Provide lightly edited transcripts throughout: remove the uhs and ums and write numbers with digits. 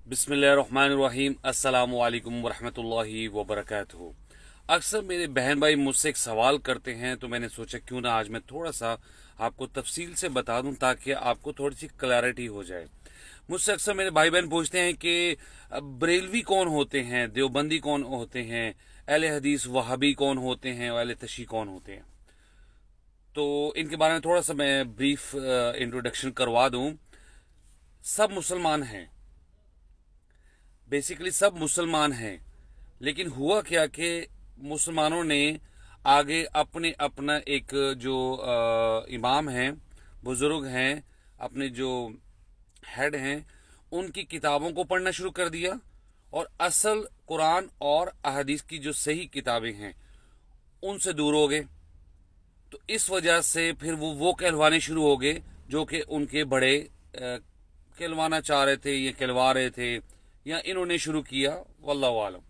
बिस्मिल्लाहिर्रहमानिर्रहीम अस्सलामु अलैकुम वरहमतुल्लाहि वबरकातुहू। अक्सर मेरे बहन भाई मुझसे एक सवाल करते हैं, तो मैंने सोचा क्यों ना आज मैं थोड़ा सा आपको तफसील से बता दूं ताकि आपको थोड़ी सी क्लैरिटी हो जाए। मुझसे अक्सर मेरे भाई बहन पूछते हैं कि बरेलवी कौन होते हैं, देवबंदी कौन होते हैं, अहले हदीस वहाबी कौन होते हैं और अहले तशी कौन होते हैं। तो इनके बारे में थोड़ा सा मैं ब्रीफ इंट्रोडक्शन करवा दूं। सब मुसलमान हैं, बेसिकली सब मुसलमान हैं, लेकिन हुआ क्या कि मुसलमानों ने आगे अपने अपना एक जो इमाम हैं, बुजुर्ग हैं, अपने जो हेड हैं, उनकी किताबों को पढ़ना शुरू कर दिया और असल कुरान और अहदीस की जो सही किताबें हैं उनसे दूर हो गए। तो इस वजह से फिर वो कहलवाने शुरू हो गए जो कि उनके बड़े कहलवाना चाह रहे थे या कहलवा रहे थे या इन्होंने शुरू किया, वल्लाहु आलम।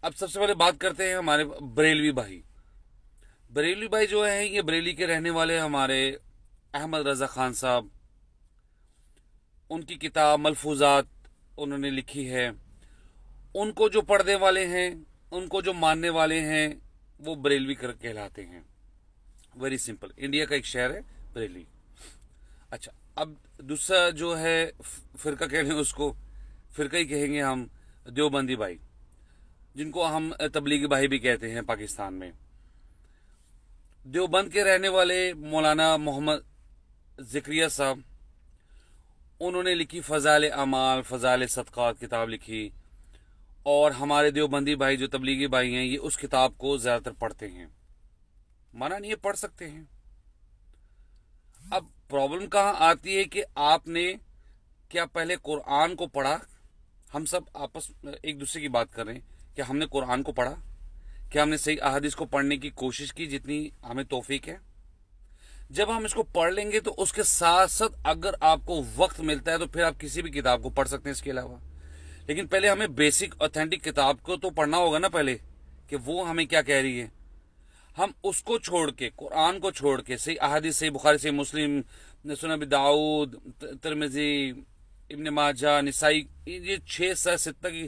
अब सबसे पहले बात करते हैं हमारे बरेलवी भाई। बरेलवी भाई जो है ये बरेली के रहने वाले हमारे अहमद रजा खान साहब, उनकी किताब मलफूजात उन्होंने लिखी है। उनको जो पढ़ने वाले हैं, उनको जो मानने वाले हैं, वो बरेलवी कर कहलाते हैं। वेरी सिंपल, इंडिया का एक शहर है बरेली। अच्छा, अब दूसरा जो है फिरका कह रहे हैं, उसको फिरका ही कहेंगे हम, देवबंदी भाई, जिनको हम तबलीगी भाई भी कहते हैं पाकिस्तान में। देवबंद के रहने वाले मौलाना मोहम्मद जिक्रिया साहब, उन्होंने लिखी फजाइल अमाल फजाइल सदक़ात किताब लिखी, और हमारे देवबंदी भाई जो तबलीगी भाई हैं ये उस किताब को ज़्यादातर पढ़ते हैं। माना नहीं है, पढ़ सकते हैं। अब प्रॉब्लम कहाँ आती है कि आपने क्या पहले कुरान को पढ़ा? हम सब आपस में एक दूसरे की बात कर रहे हैं, क्या हमने कुरान को पढ़ा? क्या हमने सही अहादीस को पढ़ने की कोशिश की जितनी हमें तौफीक है? जब हम इसको पढ़ लेंगे तो उसके साथ साथ अगर आपको वक्त मिलता है तो फिर आप किसी भी किताब को पढ़ सकते हैं इसके अलावा। लेकिन पहले हमें बेसिक ऑथेंटिक किताब को तो पढ़ना होगा ना पहले, कि वो हमें क्या कह रही है। हम उसको छोड़ के, कुरान को छोड़ के, सही अहादीस, सही बुखारी, सही मुस्लिम, सुनन अबी दाऊद, तिरमिजी, इब्न माजा, निसाई, ये 6 से 7 की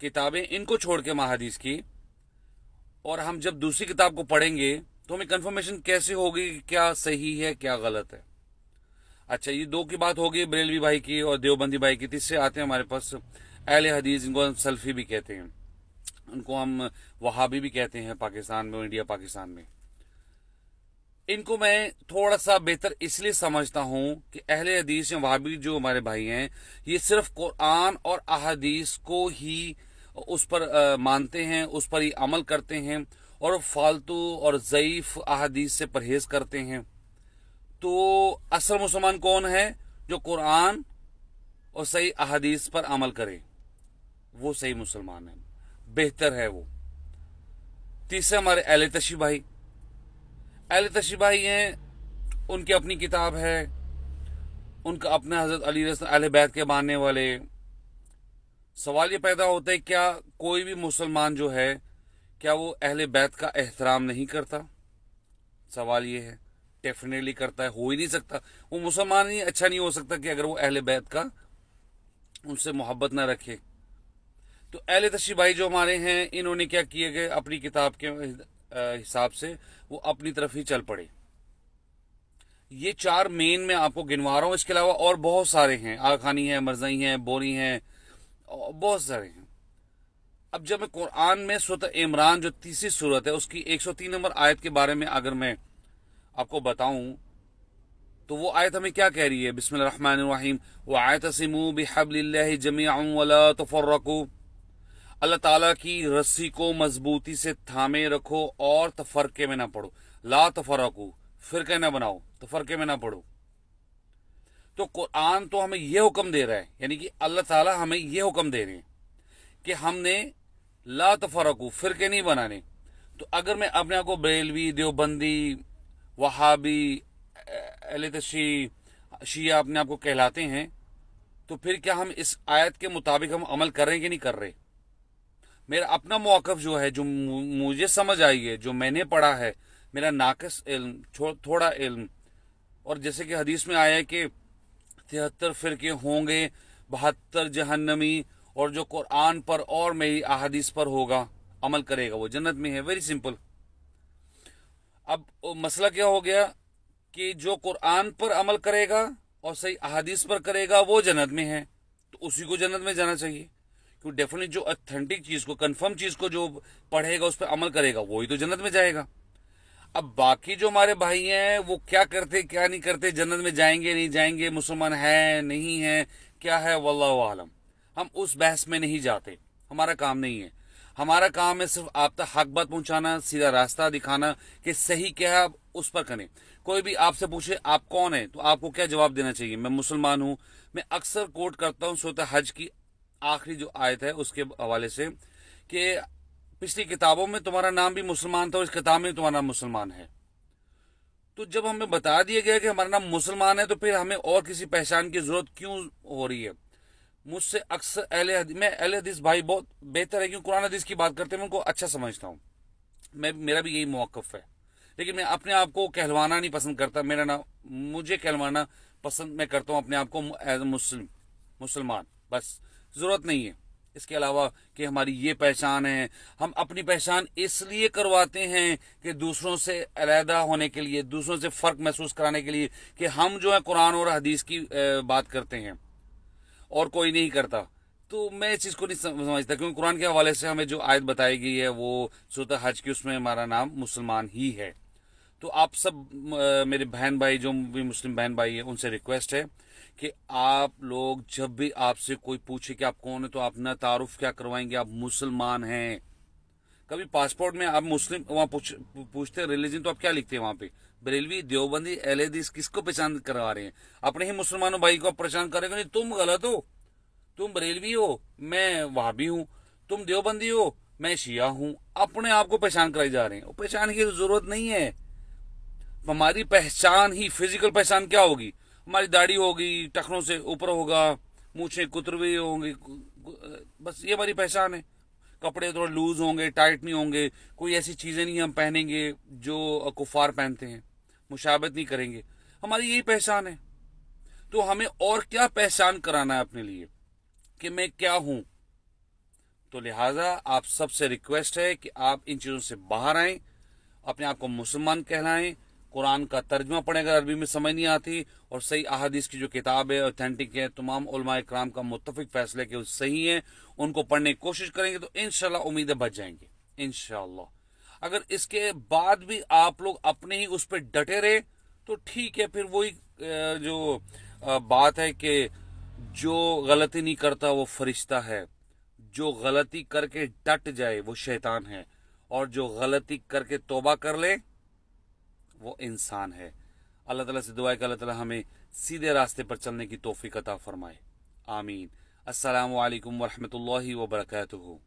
किताबें, इनको छोड़ के अहादीस की, और हम जब दूसरी किताब को पढ़ेंगे तो हमें कंफर्मेशन कैसे होगी कि क्या सही है क्या गलत है। अच्छा, ये दो की बात होगी बरेलवी भाई की और देवबंदी भाई की। तीसरे आते हैं हमारे पास अहले हदीस, जिनको हम सल्फी भी कहते हैं, उनको हम वहाबी भी कहते हैं पाकिस्तान में, इंडिया पाकिस्तान में। इनको मैं थोड़ा सा बेहतर इसलिए समझता हूं कि अहले हदीस या वहाबी जो हमारे भाई हैं, ये सिर्फ कुरान और अहदीस को ही उस पर मानते हैं, उस पर ही अमल करते हैं, और फालतू और ज़ईफ अहदीस से परहेज करते हैं। तो असल मुसलमान कौन है? जो कुरान और सही अहदीस पर अमल करे, वो सही मुसलमान है, बेहतर है वो। तीसरे हमारे अहले तशी भाई। अहले तशी भाई हैं, उनकी अपनी किताब है, उनका अपना हजरत अली अहले बैत के मानने वाले। सवाल ये पैदा होता है, क्या कोई भी मुसलमान जो है, क्या वो अहले बैत का एहतराम नहीं करता? सवाल ये है। डेफिनेटली करता है, हो ही नहीं सकता। वो मुसलमान ही अच्छा नहीं हो सकता कि अगर वो अहले बैत का उनसे मोहब्बत ना रखे। तो अहले तशी भाई जो हमारे हैं, इन्होंने क्या किए गए, अपनी किताब के हिसाब से वो अपनी तरफ ही चल पड़े। ये 4 मेन में आपको गिनवा रहा हूं, इसके अलावा और बहुत सारे हैं, आखानी है, मरज़ई है, बोरी हैं, बहुत सारे हैं। अब जब मैं कुरान में सूरत इमरान जो तीसरी सूरत है उसकी 103 नंबर आयत के बारे में अगर मैं आपको बताऊं, तो वो आयत हमें क्या कह रही है? बिस्मिल्लाहिर्रहमानिर्रहीम, वअतसिमू बिहब्लिल्लाहि जमीअन वला तफर्रकू। अल्लाह ताला की रस्सी को मजबूती से थामे रखो और तफरके में ना पड़ो। ला तफरकू, फिरके ना बनाओ, तफरके में ना पड़ो। तो कुरान तो हमें यह हुक्म दे रहा है, यानी कि अल्लाह ताला हमें यह हुक्म दे रहे हैं कि हमने ला तफरकू, फिरके नहीं बनाने। तो अगर मैं अपने आप को बरेलवी, देवबंदी, वहाबी, अहले तशी, शिया अपने आप को कहलाते हैं, तो फिर क्या हम इस आयत के मुताबिक हम अमल कर रहे हैं कि नहीं कर रहे? मेरा अपना मौक़िफ़ जो है, जो मुझे समझ आई है, जो मैंने पढ़ा है, मेरा नाक़िस इल्म, थोड़ा इल्म, और जैसे कि हदीस में आया है कि 73 फिरके होंगे, 72 जहन्नमी, और जो कुरान पर और मेरी अहादीस पर होगा, अमल करेगा, वो जन्नत में है। Very simple. अब मसला क्या हो गया कि जो कुरान पर अमल करेगा और सही अहादीस पर करेगा वो जन्नत में है, तो उसी को जन्नत में जाना चाहिए। क्योंकि डेफिनेटली जो ऑथेंटिक चीज को, कंफर्म चीज को जो पढ़ेगा, उस पर अमल करेगा, वही तो जन्नत में जाएगा। अब बाकी जो हमारे भाई हैं वो क्या करते क्या नहीं करते, जन्नत में जाएंगे नहीं जाएंगे, मुसलमान है नहीं है, क्या है, वल्लाहु आलम। हम उस बहस में नहीं जाते, हमारा काम नहीं है। हमारा काम है सिर्फ आप तक हक बात पहुंचाना, सीधा रास्ता दिखाना कि सही क्या है, आप उस पर करें। कोई भी आपसे पूछे आप कौन है, तो आपको क्या जवाब देना चाहिए? मैं मुसलमान हूं। मैं अक्सर कोट करता हूं सूरह हज की आखिरी जो आयत है उसके हवाले से कि पिछली किताबों में तुम्हारा नाम भी मुसलमान था और इस किताब में तुम्हारा नाम मुसलमान है। तो जब हमें बता दिया गया कि हमारा नाम मुसलमान है, तो फिर हमें और किसी पहचान की जरूरत क्यों हो रही है? मुझसे अक्सर मैं अहले हदीस भाई बहुत बेहतर है, क्योंकि कुरान हदीस की बात करते हैं, मैं उनको अच्छा समझता हूँ। मेरा भी यही मौकफ है, लेकिन मैं अपने आप को कहलवाना नहीं पसंद करता। मेरा नाम, मुझे कहलवाना पसंद मैं करता हूँ अपने आप को एज मुसलमान, बस। जरूरत नहीं है इसके अलावा कि हमारी ये पहचान है। हम अपनी पहचान इसलिए करवाते हैं कि दूसरों से अलहदा होने के लिए, दूसरों से फर्क महसूस कराने के लिए, कि हम जो है कुरान और हदीस की बात करते हैं और कोई नहीं करता। तो मैं इस चीज को नहीं समझता, क्योंकि कुरान के हवाले से हमें जो आयत बताई गई है वो सूरह हज की, उसमें हमारा नाम मुसलमान ही है। तो आप सब मेरे बहन भाई, जो भी मुस्लिम बहन भाई है, उनसे रिक्वेस्ट है कि आप लोग जब भी आपसे कोई पूछे कि आप कौन है, तो आप ना तारुफ क्या करवाएंगे, आप मुसलमान हैं। कभी पासपोर्ट में आप मुस्लिम वहां पूछते हैं रिलीजन, तो आप क्या लिखते हैं वहां पे? बरेलवी, देवबंदी, अहले हदीस, किसको पहचान करवा रहे हैं? अपने ही मुसलमानों भाई को परेशान करेंगे, नहीं तुम गलत हो, तुम बरेलवी हो, मैं वहाबी हूं, तुम देवबंदी हो, मैं शिया हूं। अपने आप को पहचान कराई जा रहे हैं, पहचान की जरूरत नहीं है। हमारी पहचान ही, फिजिकल पहचान क्या होगी? हमारी दाढ़ी होगी, टखनों से ऊपर होगा, मूछें कुतरवी होंगी, बस ये हमारी पहचान है। कपड़े थोड़ा लूज होंगे, टाइट नहीं होंगे, कोई ऐसी चीजें नहीं हम पहनेंगे जो कुफार पहनते हैं, मुशाबत नहीं करेंगे, हमारी यही पहचान है। तो हमें और क्या पहचान कराना है अपने लिए कि मैं क्या हूं? तो लिहाजा आप सबसे रिक्वेस्ट है कि आप इन चीजों से बाहर आएं, अपने आप को मुसलमान कहलाएं, कुरान का तर्जुमा पढ़ें अगर अरबी में समझ नहीं आती, और सही अहादीस की जो किताब है, ऑथेंटिक है, तमाम उलमाए कराम का मुत्तफिक फैसला कि वो सही है, उनको पढ़ने की कोशिश करेंगे तो इंशाल्लाह उम्मीदें बच जाएंगी इंशाल्लाह। अगर इसके बाद भी आप लोग अपने ही उस पर डटे रहे तो ठीक है, फिर वही जो बात है कि जो गलती नहीं करता वो फरिश्ता है, जो गलती करके डट जाए वो शैतान है, और जो गलती करके तौबा कर ले वो इंसान है। अल्लाह ताला से दुआ है कि अल्लाह ताला हमें सीधे रास्ते पर चलने की तौफीक अता फरमाए। आमीन। अस्सलामु अलैकुम वरहमतुल्लाहि वबरकातुहू।